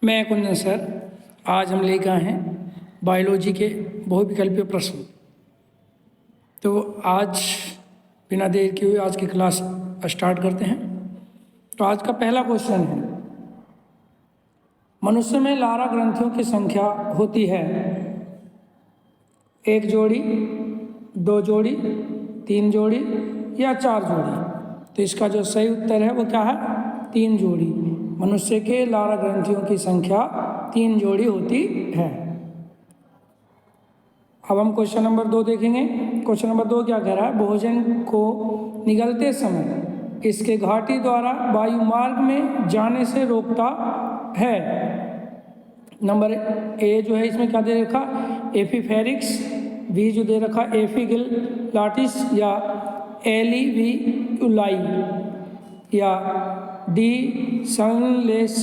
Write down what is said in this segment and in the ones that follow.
मैं कुंदन सर। आज हम लेकर आए हैं बायोलॉजी के बहुविकल्पीय प्रश्न। तो आज बिना देर किए हुए आज की क्लास स्टार्ट करते हैं। तो आज का पहला क्वेश्चन है, मनुष्य में लारा ग्रंथियों की संख्या होती है 1 जोड़ी, 2 जोड़ी, 3 जोड़ी या 4 जोड़ी। तो इसका जो सही उत्तर है वो क्या है? 3 जोड़ी। मनुष्य के लारा ग्रंथियों की संख्या 3 जोड़ी होती है। अब हम क्वेश्चन नंबर 2 देखेंगे। क्वेश्चन नंबर 2 क्या कह रहा है? भोजन को निगलते समय इसके घाटी द्वारा वायुमार्ग में जाने से रोकता है। नंबर ए जो है इसमें क्या दे रखा? एपीफेरिक्स। बी जो दे रखा एफिगिलाटिस या एलिविकुलाई या डी सनलेस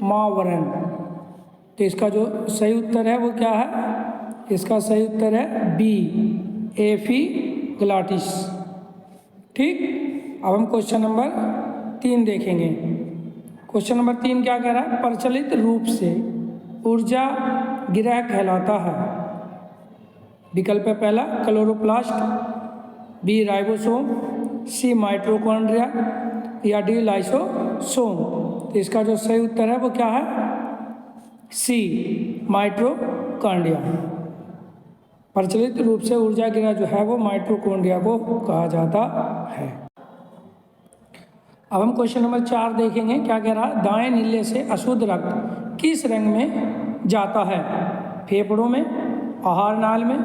मावरन। तो इसका जो सही उत्तर है वो क्या है? इसका सही उत्तर है बी एफिगिलाटिस। ठीक। अब हम क्वेश्चन नंबर 3 देखेंगे। क्वेश्चन नंबर 3 क्या कह रहा है? प्रचलित रूप से ऊर्जा गिरह कहलाता है। विकल्प है पहला क्लोरोप्लास्ट, बी राइबोसोम, सी माइटोकॉन्ड्रिया या डी लाइसोसोम। तो इसका जो सही उत्तर है वो क्या है? सी माइटोकॉन्ड्रिया। प्रचलित रूप से ऊर्जा गिरह जो है वो माइटोकॉन्ड्रिया को कहा जाता है। अब हम क्वेश्चन नंबर 4 देखेंगे। क्या कह रहा है? दाएं नीले से अशुद्ध रक्त किस रंग में जाता है? फेफड़ों में, आहार नाल में,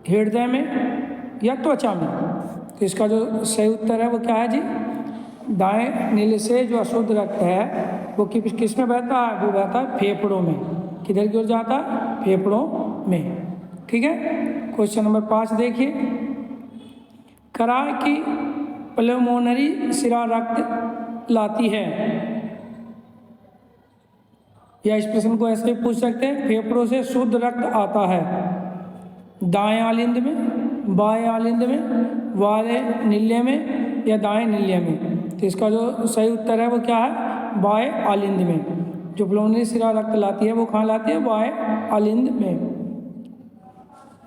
हृदय में या त्वचा में। तो इसका जो सही उत्तर है वो क्या है जी? दाएं नीले से जो अशुद्ध रक्त है वो किस में बहता है? वो बहता है फेफड़ों में। किधर की ओर जाता है? फेफड़ों में। ठीक है। क्वेश्चन नंबर 5 देखिए। कराह की पल्मोनरी सिरा रक्त लाती है। या इस प्रश्न को ऐसे पूछ सकते हैं, फेफड़ों से शुद्ध रक्त आता है दाएं आलिंद में, बाएं आलिंद में, बाएं नील्य में या दाएं नील्य में। तो इसका जो सही उत्तर है वो क्या है? बाएं आलिंद में। जो पल्मोनरी सिरा रक्त लाती है वो कहाँ लाती है? बाएं आलिंद में।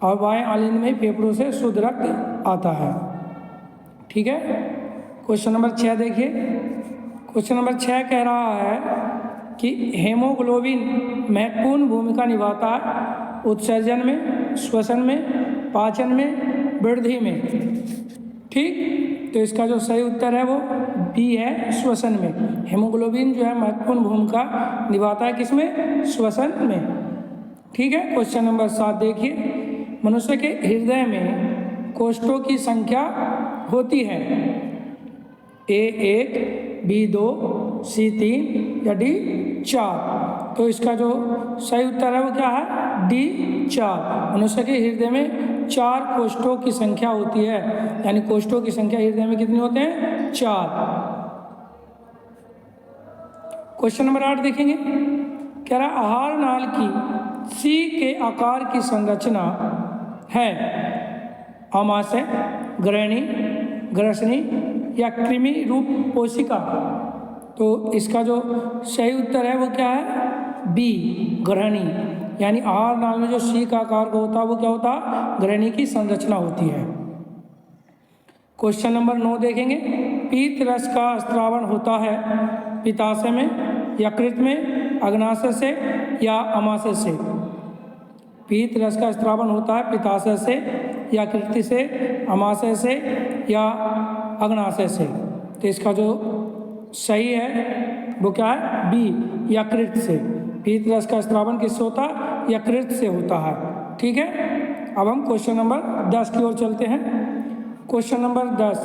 और बाएं आलिंद में फेफड़ों से शुद्ध रक्त आता है। ठीक है। क्वेश्चन नंबर 6 देखिए। क्वेश्चन नंबर 6 कह रहा है कि हेमोग्लोबिन महत्वपूर्ण भूमिका निभाता है उत्सर्जन में, श्वसन में, पाचन में, वृद्धि में। ठीक। तो इसका जो सही उत्तर है वो बी है, श्वसन में। हेमोग्लोबिन जो है महत्वपूर्ण भूमिका निभाता है किसमें? श्वसन में। ठीक है। क्वेश्चन नंबर 7 देखिए। मनुष्य के हृदय में कोष्ठों की संख्या होती है A1, B2, C3 या D4। तो इसका जो सही उत्तर है वो क्या है? D4। मनुष्य के हृदय में 4 कोष्ठों की संख्या होती है। यानी कोष्ठों की संख्या हृदय में कितने होते हैं? 4। क्वेश्चन नंबर 8 देखेंगे। कह रहा आहार नाल की सी के आकार की संरचना है आमाशय, ग्रहणी, ग्रसनी या कृमि रूप कोशिका। तो इसका जो सही उत्तर है वो क्या है? बी ग्रहणी। यानी आहार नाल में जो सी का आकार का होता है वो क्या होता है? ग्रहणी की संरचना होती है। क्वेश्चन नंबर 9 देखेंगे। पीत रस का स्त्रावण होता है पित्ताशय में, यकृत में, अग्नाशय से या अमाशय से। पीत रस का स्त्रावण होता है पित्ताशय से, यकृत से, अमाशय से या अग्नाशय से। तो इसका जो सही है वो क्या है? बी यकृत से। पीत रस का स्त्रावण किससे होता है? यकृत से होता है। ठीक है। अब हम क्वेश्चन नंबर 10 की ओर चलते हैं। क्वेश्चन नंबर 10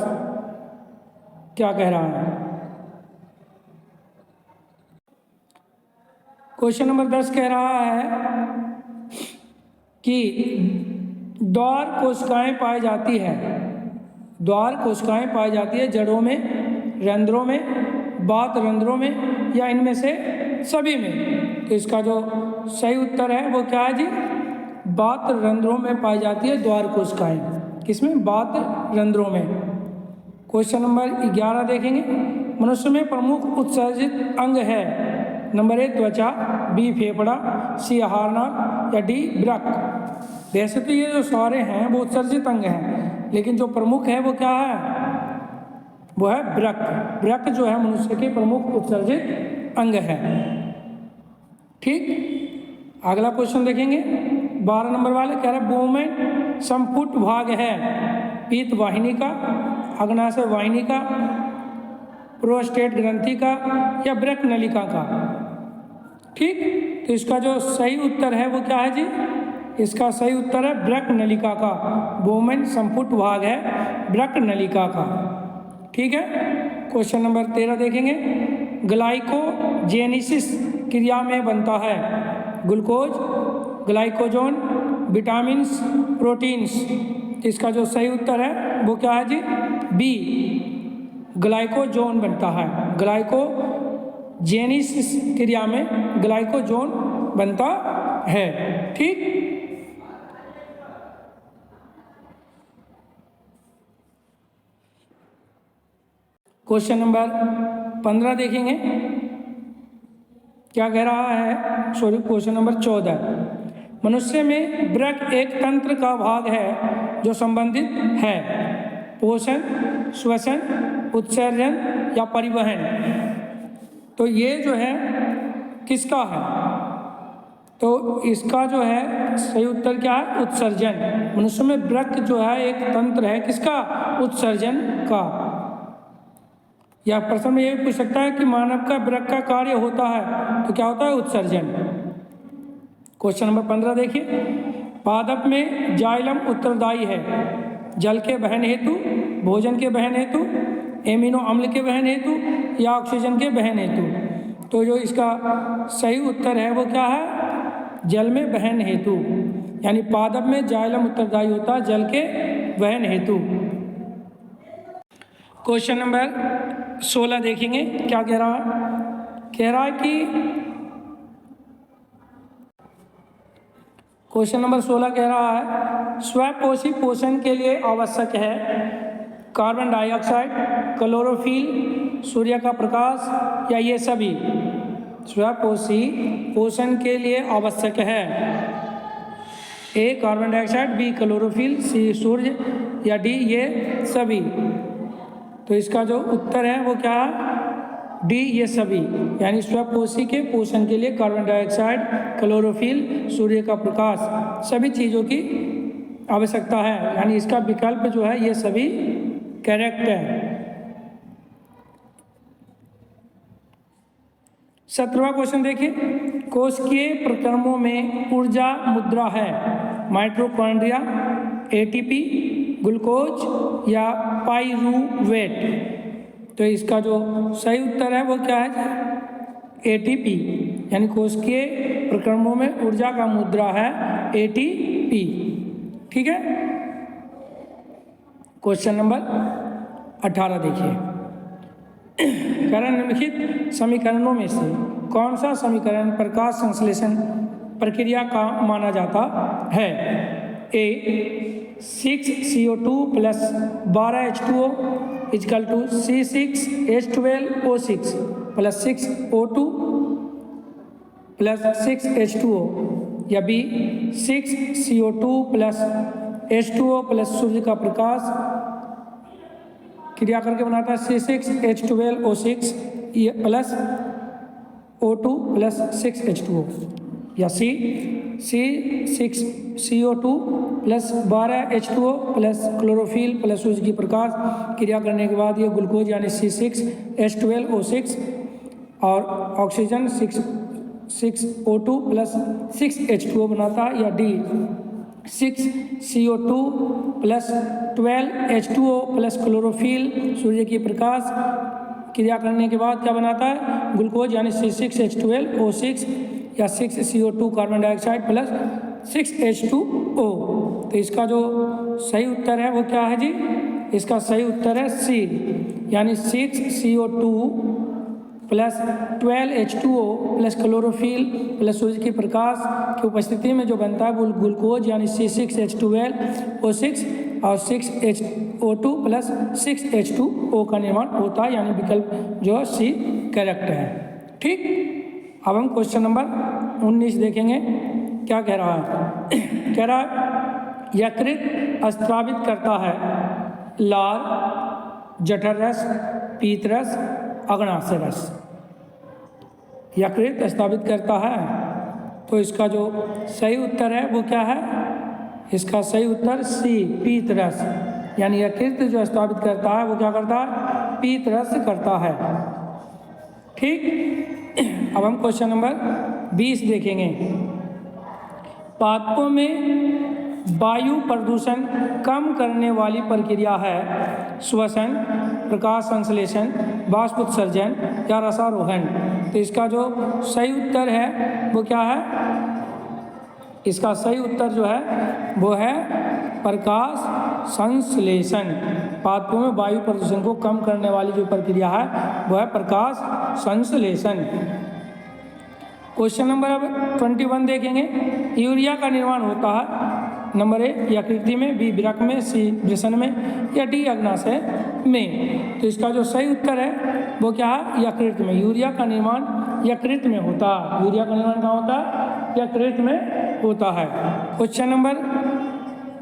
क्या कह रहा है? क्वेश्चन नंबर 10 कह रहा है कि द्वार कोशिकाएं पाई जाती है। द्वार कोशिकाएं पाई जाती है जड़ों में, रंध्रों में, बात रंध्रों में या इनमें से सभी में। तो इसका जो सही उत्तर है वो क्या है जी? बात रंध्रों में पाई जाती है द्वार कोशिकाएं। किसमें? बात रंध्रों में। क्वेश्चन नंबर 11 देखेंगे। मनुष्य में प्रमुख उत्सर्जित अंग है नंबर ए त्वचा, बी फेफड़ा, सी आहार नाल या डी वृक्क। वैसे तो ये जो सारे हैं वो उत्सर्जित अंग हैं, लेकिन जो प्रमुख है वो क्या है, वो है वृक्क। वृक्क जो है मनुष्य के प्रमुख उत्सर्जित अंग है। ठीक, अगला क्वेश्चन देखेंगे 12 नंबर वाले, कह रहा है बोमेन संपुट भाग है पीत वाहिनी का, अग्नाशय वाहिनी का, प्रोस्टेट ग्रंथि का या वृक्क नलिका का। ठीक, तो इसका जो सही उत्तर है वो क्या है जी, इसका सही उत्तर है वृक्क नलिका का। बोमेन संपुट भाग है वृक्क नलिका का। ठीक है, क्वेश्चन नंबर 13 देखेंगे, ग्लाइकोजेनेसिस क्रिया में बनता है ग्लूकोज, ग्लाइकोजन, विटामिन्स, प्रोटीन्स। इसका जो सही उत्तर है वो क्या है जी, बी, ग्लाइकोजन बनता है। ग्लाइकोजेनेसिस क्रिया में ग्लाइकोजन बनता है। ठीक, क्वेश्चन नंबर 15 देखेंगे, क्या कह रहा है, सॉरी क्वेश्चन नंबर 14, मनुष्य में वृक्क एक तंत्र का भाग है जो संबंधित है पोषण, श्वसन, उत्सर्जन या परिवहन। तो ये जो है किसका है, तो इसका जो है सही उत्तर क्या है, उत्सर्जन। मनुष्य में वृक्क जो है एक तंत्र है किसका, उत्सर्जन का। या प्रश्न में ये भी पूछ सकता है कि मानव का वृक्क का कार्य होता है, तो क्या होता है, उत्सर्जन। क्वेश्चन नंबर 15 देखिए, पादप में जाइलम उत्तरदायी है जल के वहन हेतु, भोजन के वहन हेतु, एमिनो अम्ल के वहन हेतु या ऑक्सीजन के वहन हेतु। तो जो इसका सही उत्तर है वो क्या है, जल में वहन हेतु, यानी पादप में जाइलम उत्तरदायी होता है जल के वहन हेतु। क्वेश्चन नंबर 16 देखेंगे, क्या कह रहा है, कह रहा है कि क्वेश्चन नंबर 16 कह रहा है स्वपोषी पोषण के लिए आवश्यक है कार्बन डाइऑक्साइड, क्लोरोफिल, सूर्य का प्रकाश या ये सभी। स्वपोषी पोषण के लिए आवश्यक है ए कार्बन डाइऑक्साइड, बी क्लोरोफिल, सी सूर्य या डी ये सभी। तो इसका जो उत्तर है वो क्या है, डी ये सभी, यानी स्वपोषी के पोषण के लिए कार्बन डाइऑक्साइड, क्लोरोफिल, सूर्य का प्रकाश सभी चीज़ों की आवश्यकता है, यानी इसका विकल्प जो है ये सभी करेक्ट है। 17वां क्वेश्चन देखिए, कोशिकीय प्रक्रमों में ऊर्जा मुद्रा है माइटोकॉन्ड्रिया, एटीपी, ग्लूकोज या पाइरूवेट। तो इसका जो सही उत्तर है वो क्या है, एटीपी, यानी कोशिकीय प्रक्रमों में ऊर्जा का मुद्रा है एटीपी। ठीक है, क्वेश्चन नंबर 18 देखिए, निम्नलिखित समीकरणों में से कौन सा समीकरण प्रकाश संश्लेषण प्रक्रिया का माना जाता है। A 6CO2 plus 12H2O is equal to C6H12O6 plus 6O2 plus 6H2O, या B 6CO2 plus H2O plus सूर्य का प्रकाश क्रिया करके बनाता है C6H12O6 plus O2 plus 6H2O, या C 6CO2 plus 12H2O plus chlorophyll plus सूर्य की प्रकाश क्रिया करने के बाद ये ग्लूकोज यानी C6H12O6 और ऑक्सीजन 6O2 प्लस 6H2O बनाता है, या D 6CO2 plus 12H2O plus chlorophyll सूर्य की प्रकाश क्रिया करने के बाद क्या बनाता है, ग्लूकोज यानी C6H12O6 या 6CO2 carbon dioxide plus 6H2O। तो इसका जो सही उत्तर है वो क्या है जी, इसका सही उत्तर है सी, यानी 6CO2 plus 12H2O plus chlorophyll plus सूर्य की प्रकाश की उपस्थिति में जो बनता है वो ग्लूकोज यानी C6H12O6 और 6HO2 प्लस 6H2O का निर्माण होता है, यानी विकल्प जो सी करेक्ट है। ठीक, अब हम क्वेश्चन नंबर 19 देखेंगे, क्या कह रहा है। कह रहा है यकृत स्त्रावित करता है लार, जठर रस, पीत रस, अग्नाशय रस। यकृत स्त्रावित करता है, तो इसका जो सही उत्तर है वो क्या है? इसका सही उत्तर सी, पीत रस। यानी यकृत जो स्त्रावित करता है वो क्या करता है? पीत रस करता है। ठीक। अब हम क्वेश्चन नंबर 20 देखेंगे। पादपों में वायु प्रदूषण कम करने वाली प्रक्रिया है श्वसन, प्रकाश संश्लेषण, वाष्प उत्सर्जन या रसारोहण। तो इसका जो सही उत्तर है वो क्या है? इसका सही उत्तर जो है वो है प्रकाश संश्लेषण। पादपों में वायु प्रदूषण को कम करने वाली जो प्रक्रिया है वो है प्रकाश संश्लेषण। क्वेश्चन नंबर अब 21 देखेंगे। यूरिया का निर्माण होता है नंबर ए यकृत में, बी वृक्क में, सी वृषण में या डी अग्नाशय में। तो इसका जो सही उत्तर है वो क्या है? यकृत में। यूरिया का निर्माण यकृत में होता है। यूरिया का निर्माण कहाँ होता है? यकृत में होता है। क्वेश्चन नंबर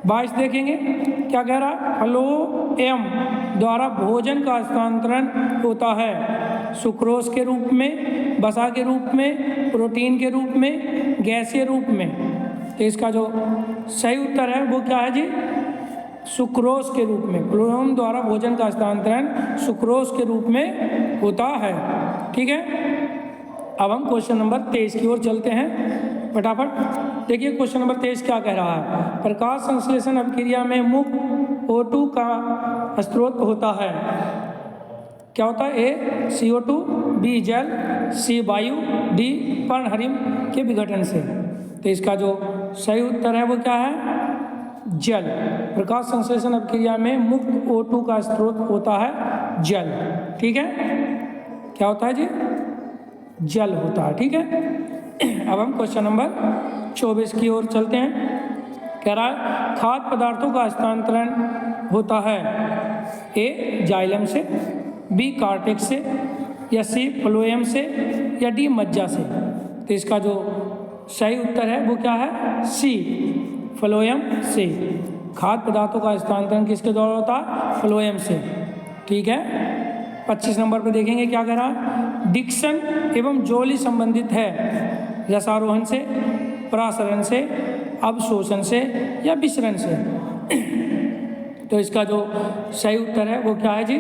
22 देखेंगे, क्या कह रहा है? फ्लोएम द्वारा भोजन का हस्तांतरण होता है सुक्रोज के रूप में, वसा के रूप में, प्रोटीन के रूप में, गैसीय रूप में। तो इसका जो सही उत्तर है वो क्या है जी? सुक्रोज के रूप में। फ्लोएम द्वारा भोजन का हस्तांतरण सुक्रोज के रूप में होता है। ठीक है। अब हम क्वेश्चन नंबर 23 की ओर चलते हैं फटाफट। देखिए क्वेश्चन नंबर 23 क्या कह रहा है। प्रकाश संश्लेषण अभिक्रिया में मुख्य O2 का स्रोत होता है। क्या होता है? ए CO2, बी जल, सी वायु, डी पर्णहरिम के विघटन से। तो इसका जो सही उत्तर है वो क्या है? जल। प्रकाश संश्लेषण अभिक्रिया में मुख्य O2 का स्रोत होता है जल। ठीक है। क्या होता है जी? जल होता है। ठीक है। अब हम क्वेश्चन नंबर 24 की ओर चलते हैं। कह रहा है खाद्य पदार्थों का हस्तांतरण होता है ए जाइलम से, बी कार्टेक्स से या सी फ्लोएम से या डी मज्जा से। तो इसका जो सही उत्तर है वो क्या है? सी फ्लोएम से। खाद्य पदार्थों का हस्तांतरण किसके द्वारा होता है? फ्लोएम से। ठीक है। 25 नंबर पे देखेंगे क्या कह रहा है। डिक्शन एवं जोली संबंधित है रसारोहण से, प्रासरण से, अवशोषण से या विसरण से। तो इसका जो सही उत्तर है वो क्या है जी?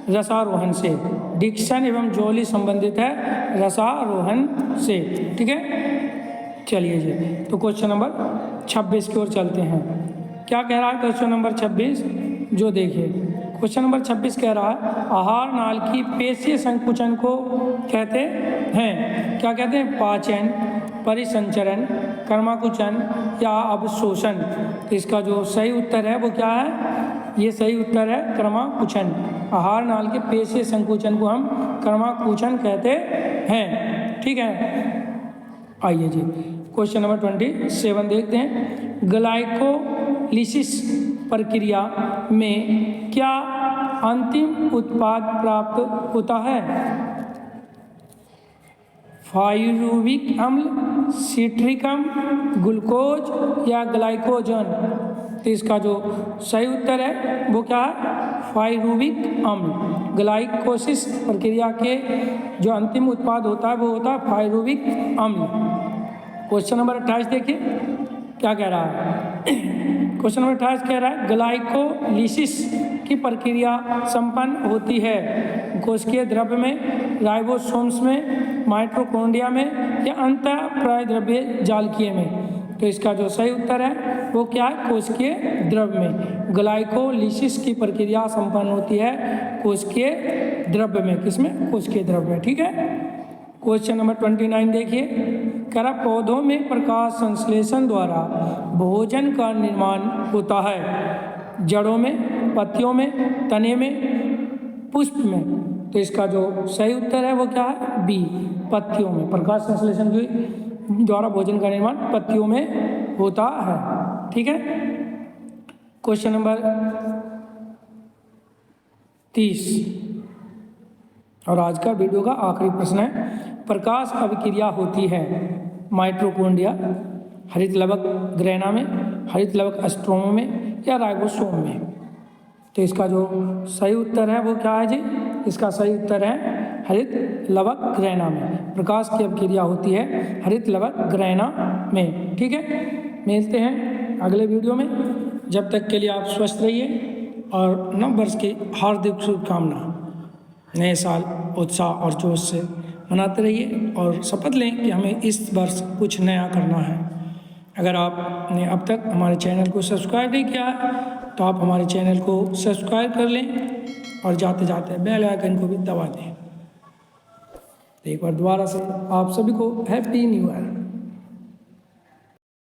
रसारोहण से। डिक्शन एवं जोली संबंधित है रसारोहण से। ठीक है। चलिए जी, तो क्वेश्चन नंबर 26 की ओर चलते हैं। क्या कह रहा है क्वेश्चन नंबर 26? जो देखिए क्वेश्चन नंबर 26 कह रहा है आहार नाल की पेशीय संकुचन को कहते हैं। क्या कहते हैं? पाचन, परिसंचरण, कर्माकुचन या अवशोषण। तो इसका जो सही उत्तर है वो क्या है? ये सही उत्तर है कर्माकुचन। आहार नाल के पेशीय संकुचन को हम कर्माकुचन कहते हैं। ठीक है। आइए जी क्वेश्चन नंबर 27 देखते हैं। ग्लाइकोलिसिस प्रक्रिया में क्या अंतिम उत्पाद प्राप्त होता है? पायरुविक अम्ल, सिट्रिक अम्ल, ग्लूकोज या ग्लाइकोजन। तो इसका जो सही उत्तर है वो क्या है? पायरुविक अम्ल। ग्लाइकोसिस प्रक्रिया के जो अंतिम उत्पाद होता है वो होता है पायरुविक अम्ल। क्वेश्चन नंबर 28 देखिए क्या कह रहा है। क्वेश्चन नंबर 28 कह रहा है ग्लाइकोलिसिस की प्रक्रिया संपन्न होती है कोशिकीय द्रव्य में, राइबोसोम्स में, माइटोकॉन्ड्रिया में या अंतःप्रायद्रव्य जालकीय में। तो इसका जो सही उत्तर है वो क्या है? कोशिकीय द्रव्य में। ग्लाइकोलिसिस की प्रक्रिया संपन्न होती है कोशिकीय द्रव्य में। किसमें? कोशिकीय द्रव्य में। ठीक है। क्वेश्चन नंबर 29 देखिए। कह रहा पौधों में प्रकाश संश्लेषण द्वारा भोजन का निर्माण होता है जड़ों में, पत्तियों में, तने में, पुष्प में। तो इसका जो सही उत्तर है वो क्या है? बी पत्तियों में। प्रकाश संश्लेषण के द्वारा भोजन का निर्माण पत्तियों में होता है। ठीक है। क्वेश्चन नंबर 30 और आज का वीडियो का आखिरी प्रश्न है, प्रकाश अभिक्रिया होती है माइटोकॉन्ड्रिया, हरित लवक ग्रेना में, हरित लवक स्ट्रोमा में या राइबोसोम में। तो इसका जो सही उत्तर है वो क्या है जी? इसका सही उत्तर है हरित लवक ग्रेना में। प्रकाश की अभिक्रिया होती है हरित लवक ग्रेना में। ठीक है, मिलते हैं अगले वीडियो में। जब तक के लिए आप स्वस्थ रहिए और नव वर्ष की हार्दिक शुभकामना। नए साल उत्साह और जोश से मनाते रहिए और शपथ लें कि हमें इस वर्ष कुछ नया करना है। अगर आपने अब तक हमारे चैनल को सब्सक्राइब नहीं किया है तो आप हमारे चैनल को सब्सक्राइब कर लें और जाते जाते बेल आइकन को भी दबा दें। एक बार दोबारा से आप सभी को हैप्पी न्यू ईयर।